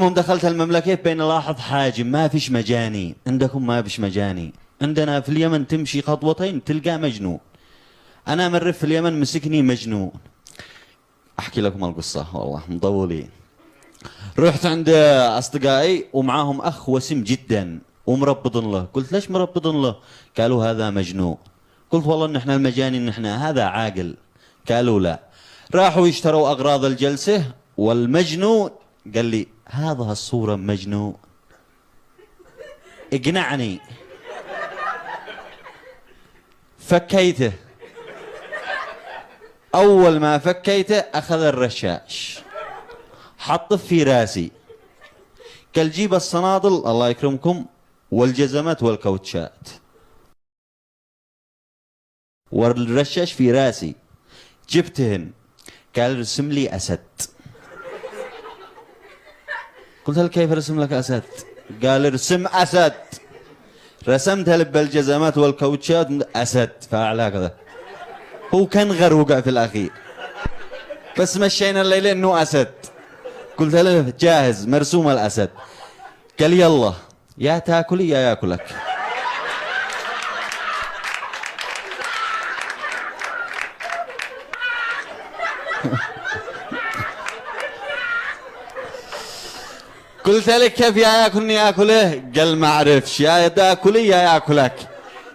المهم دخلت المملكة بين ألاحظ حاجم، ما فيش مجاني. عندكم ما فيش مجاني، عندنا في اليمن تمشي خطوتين تلقى مجنون. أنا مرة في اليمن مسكني مجنون. أحكي لكم القصة والله مطولين. رحت عند أصدقائي ومعاهم أخ وسيم جدا ومربضن له. قلت ليش مربضن له؟ قالوا هذا مجنون. قلت والله إن إحنا المجانين إن هذا عاقل. قالوا لا. راحوا يشتروا أغراض الجلسة والمجنون قال لي هذا الصورة مجنون. اقنعني. فكيته. أول ما فكيته أخذ الرشاش حطه في راسي. قال جيب الصنادل الله يكرمكم والجزمات والكوتشات والرشاش في راسي. جبتهن. قال رسم لي أسد. قلت له كيف رسم لك أسد؟ قال ارسم أسد. رسمت له بالجزمات والكوتشات أسد فأعلى كذا. هو كان غروقع في الأخير بس مشينا الليلة إنه أسد. قلت له جاهز مرسوم الأسد. قال يلا يا تاكلي يا ياكلك. قلت لك كيف يا ياكلني ياكله؟ قال ما اعرفش يا تاكلي يا ياكلك.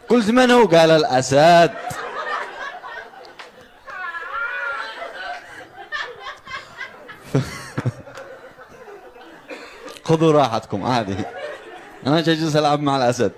قلت من هو؟ قال الأسد. خذوا راحتكم عادي، انا جالس العب مع الأسد.